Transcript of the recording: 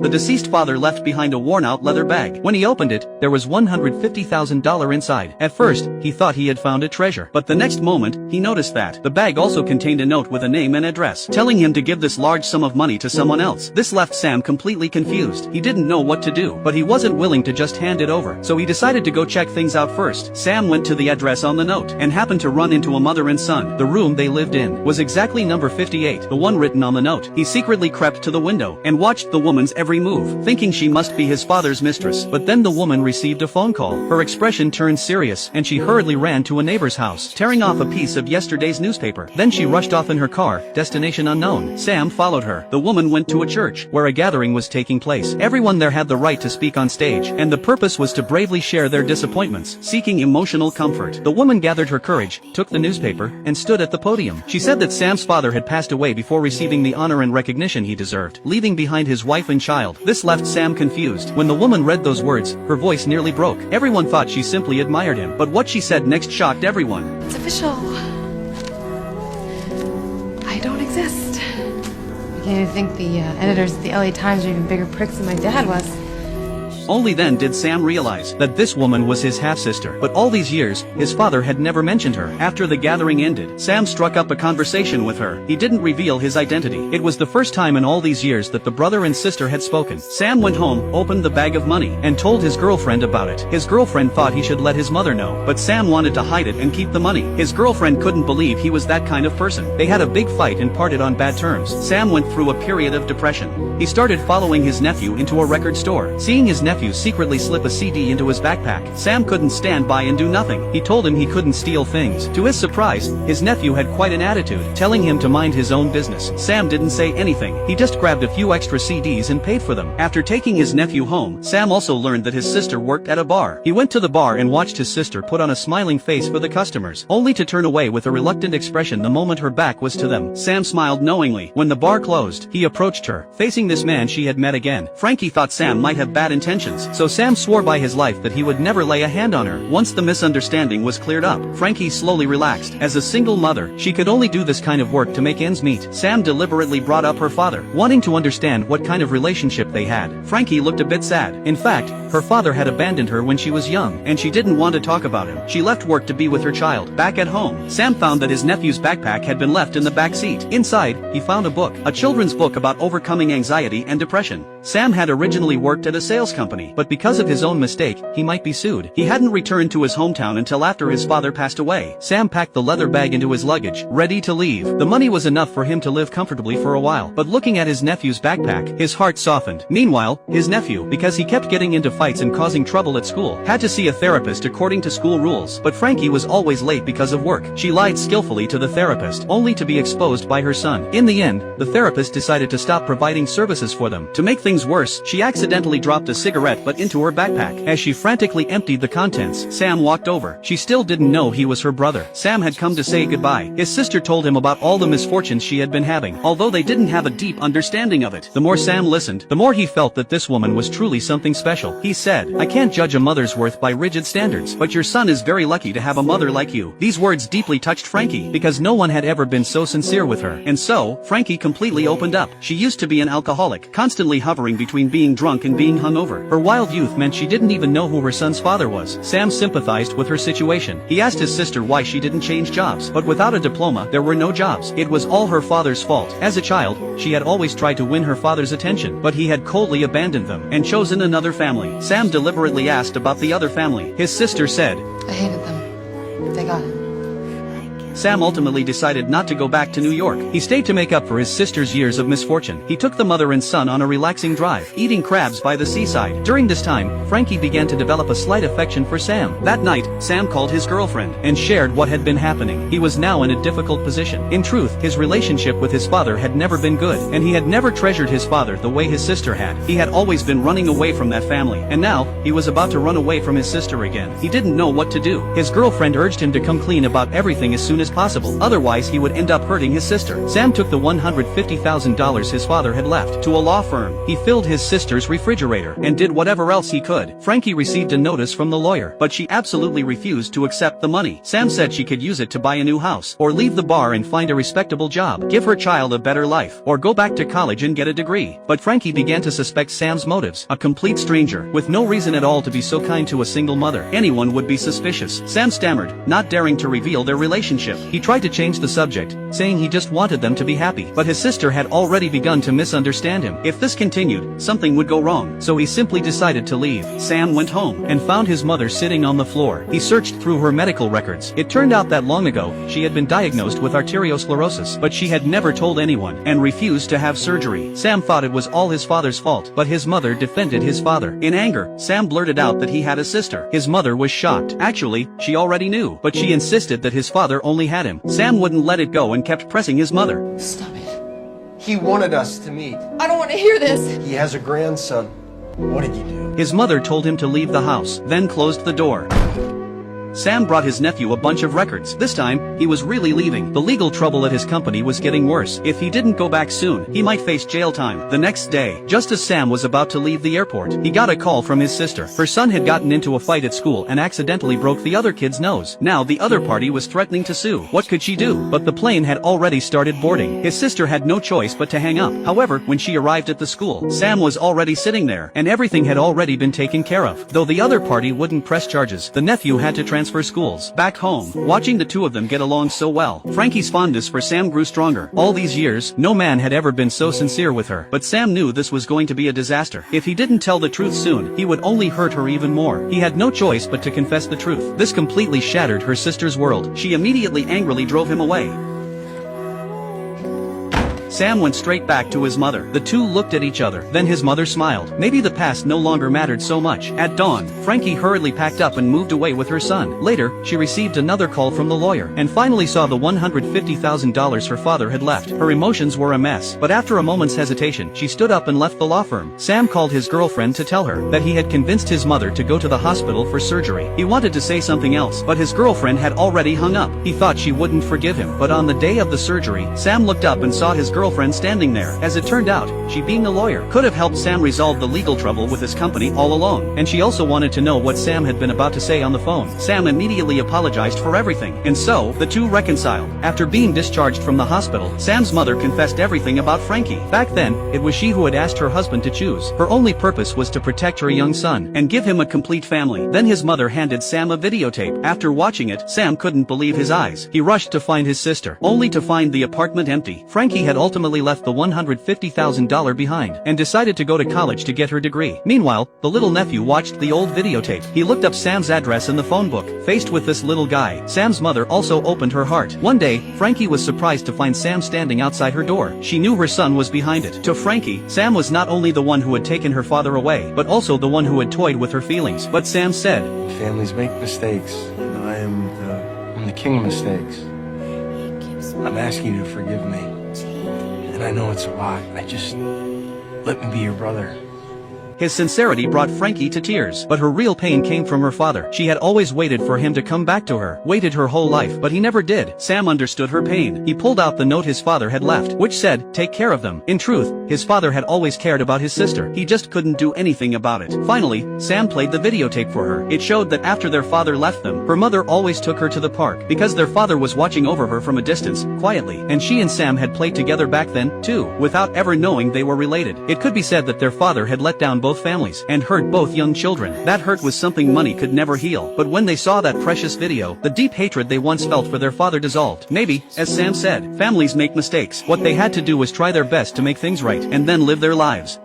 The deceased father left behind a worn-out leather bag. When he opened it, there was $150,000 inside. At first, he thought he had found a treasure. But the next moment, he noticed that the bag also contained a note with a name and address, telling him to give this large sum of money to someone else. This left Sam completely confused. He didn't know what to do, but he wasn't willing to just hand it over. So he decided to go check things out first. Sam went to the address on the note, and happened to run into a mother and son. The room they lived in was exactly number 58, the one written on the note. He secretly crept to the window, and watched the woman's every move, thinking she must be his father's mistress. But then the woman received a phone call. Her expression turned serious, and she hurriedly ran to a neighbor's house, tearing off a piece of yesterday's newspaper. Then she rushed off in her car, destination unknown. Sam followed her. The woman went to a church, where a gathering was taking place. Everyone there had the right to speak on stage, and the purpose was to bravely share their disappointments, seeking emotional comfort. The woman gathered her courage, took the newspaper, and stood at the podium. She said that Sam's father had passed away before receiving the honor and recognition he deserved, leaving behind his wife and child. This left Sam confused. When the woman read those words, her voice nearly broke. Everyone thought she simply admired him, but what she said next shocked everyone. It's official. I don't exist. I can't even think the editors at the LA Times are even bigger pricks than my dad was. Only then did Sam realize that this woman was his half-sister. But all these years, his father had never mentioned her. After the gathering ended, Sam struck up a conversation with her. He didn't reveal his identity. It was the first time in all these years that the brother and sister had spoken. Sam went home, opened the bag of money, and told his girlfriend about it. His girlfriend thought he should let his mother know, but Sam wanted to hide it and keep the money. His girlfriend couldn't believe he was that kind of person. They had a big fight and parted on bad terms. Sam went through a period of depression. He started following his nephew into a record store. Seeing his nephew secretly slip a CD into his backpack, Sam couldn't stand by and do nothing. He told him he couldn't steal things. To his surprise, his nephew had quite an attitude, telling him to mind his own business. Sam didn't say anything. He just grabbed a few extra CDs and paid for them. After taking his nephew home, Sam also learned that his sister worked at a bar. He went to the bar and watched his sister put on a smiling face for the customers, only to turn away with a reluctant expression the moment her back was to them. Sam smiled knowingly. When the bar closed, he approached her, facing this man she had met again. Frankie thought Sam might have bad intentions, so Sam swore by his life that he would never lay a hand on her. Once the misunderstanding was cleared up, Frankie slowly relaxed. As a single mother, she could only do this kind of work to make ends meet. Sam deliberately brought up her father, wanting to understand what kind of relationship they had. Frankie looked a bit sad. In fact, her father had abandoned her when she was young, and she didn't want to talk about him. She left work to be with her child. Back at home, Sam found that his nephew's backpack had been left in the back seat. Inside, he found a book, a children's book about overcoming anxiety and depression. Sam had originally worked at a sales company, but because of his own mistake, he might be sued. He hadn't returned to his hometown until after his father passed away. Sam packed the leather bag into his luggage, ready to leave. The money was enough for him to live comfortably for a while, but looking at his nephew's backpack, his heart softened. Meanwhile, his nephew, because he kept getting into fights and causing trouble at school, had to see a therapist according to school rules. But Frankie was always late because of work. She lied skillfully to the therapist, only to be exposed by her son. In the end, the therapist decided to stop providing services for them. To make things worse, she accidentally dropped a cigarette butt into her backpack. As she frantically emptied the contents, Sam walked over. She still didn't know he was her brother. Sam had come to say goodbye. His sister told him about all the misfortunes she had been having, although they didn't have a deep understanding of it. The more Sam listened, the more he felt that this woman was truly something special. He said, "I can't judge a mother's worth by rigid standards, but your son is very lucky to have a mother like you." These words deeply touched Frankie, because no one had ever been so sincere with her. And so, Frankie completely opened up. She used to be an alcoholic, constantly hovering between being drunk and being hungover. Her wild youth meant she didn't even know who her son's father was. Sam sympathized with her situation. He asked his sister why she didn't change jobs, but without a diploma, there were no jobs. It was all her father's fault. As a child, she had always tried to win her father's attention, but he had coldly abandoned them and chosen another family. Sam deliberately asked about the other family. His sister said, I hated them. They got it. Sam ultimately decided not to go back to New York. He stayed to make up for his sister's years of misfortune. He took the mother and son on a relaxing drive, eating crabs by the seaside. During this time, Frankie began to develop a slight affection for Sam. That night, Sam called his girlfriend and shared what had been happening. He was now in a difficult position. In truth, his relationship with his father had never been good, and he had never treasured his father the way his sister had. He had always been running away from that family, and now, he was about to run away from his sister again. He didn't know what to do. His girlfriend urged him to come clean about everything as soon as as possible, otherwise he would end up hurting his sister. Sam took the $150,000 his father had left to a law firm. He filled his sister's refrigerator and did whatever else he could. Frankie received a notice from the lawyer, but she absolutely refused to accept the money. Sam said she could use it to buy a new house, or leave the bar and find a respectable job, give her child a better life, or go back to college and get a degree. But Frankie began to suspect Sam's motives. A complete stranger, with no reason at all to be so kind to a single mother. Anyone would be suspicious. Sam stammered, not daring to reveal their relationship. He tried to change the subject, saying he just wanted them to be happy. But his sister had already begun to misunderstand him. If this continued, something would go wrong. So he simply decided to leave. Sam went home and found his mother sitting on the floor. He searched through her medical records. It turned out that long ago, she had been diagnosed with arteriosclerosis, but she had never told anyone and refused to have surgery. Sam thought it was all his father's fault, but his mother defended his father. In anger, Sam blurted out that he had a sister. His mother was shocked. Actually, she already knew, but she insisted that his father only had him. Sam wouldn't let it go and kept pressing his mother. Stop it. He wanted us to meet. I don't want to hear this. He has a grandson. What did you do? His mother told him to leave the house, then closed the door. Sam brought his nephew a bunch of records. This time, he was really leaving. The legal trouble at his company was getting worse. If he didn't go back soon, he might face jail time. The next day, just as Sam was about to leave the airport, he got a call from his sister. Her son had gotten into a fight at school and accidentally broke the other kid's nose. Now the other party was threatening to sue. What could she do? But the plane had already started boarding. His sister had no choice but to hang up. However, when she arrived at the school, Sam was already sitting there, and everything had already been taken care of. Though the other party wouldn't press charges, the nephew had to transfer schools. Back home, watching the two of them get along so well, Frankie's fondness for Sam grew stronger. All these years, no man had ever been so sincere with her. But Sam knew this was going to be a disaster. If he didn't tell the truth soon, he would only hurt her even more. He had no choice but to confess the truth. This completely shattered her sister's world. She immediately angrily drove him away. Sam went straight back to his mother. The two looked at each other. Then his mother smiled. Maybe the past no longer mattered so much. At dawn, Frankie hurriedly packed up and moved away with her son. Later, she received another call from the lawyer, and finally saw the $150,000 her father had left. Her emotions were a mess, but after a moment's hesitation, she stood up and left the law firm. Sam called his girlfriend to tell her that he had convinced his mother to go to the hospital for surgery. He wanted to say something else, but his girlfriend had already hung up. He thought she wouldn't forgive him, but on the day of the surgery, Sam looked up and saw his girlfriend standing there. As it turned out, she, being a lawyer, could have helped Sam resolve the legal trouble with his company all along, and she also wanted to know what Sam had been about to say on the phone. Sam immediately apologized for everything, and so, the two reconciled. After being discharged from the hospital, Sam's mother confessed everything about Frankie. Back then, it was she who had asked her husband to choose. Her only purpose was to protect her young son, and give him a complete family. Then his mother handed Sam a videotape. After watching it, Sam couldn't believe his eyes. He rushed to find his sister, only to find the apartment empty. Frankie had ultimately left the $150,000 behind, and decided to go to college to get her degree. Meanwhile, the little nephew watched the old videotape. He looked up Sam's address in the phone book. Faced with this little guy, Sam's mother also opened her heart. One day, Frankie was surprised to find Sam standing outside her door. She knew her son was behind it. To Frankie, Sam was not only the one who had taken her father away, but also the one who had toyed with her feelings. But Sam said, Families make mistakes. I'm the king of mistakes. I'm asking you to forgive me. And I know it's a lot. Let me be your brother. His sincerity brought Frankie to tears, but her real pain came from her father. She had always waited for him to come back to her, waited her whole life, but he never did. Sam understood her pain. He pulled out the note his father had left, which said, take care of them. In truth, his father had always cared about his sister. He just couldn't do anything about it. Finally, Sam played the videotape for her. It showed that after their father left them, her mother always took her to the park, because their father was watching over her from a distance, quietly, and she and Sam had played together back then, too, without ever knowing they were related. It could be said that their father had let down both families, and hurt both young children. That hurt was something money could never heal. But when they saw that precious video, the deep hatred they once felt for their father dissolved. Maybe, as Sam said, families make mistakes. What they had to do was try their best to make things right, and then live their lives.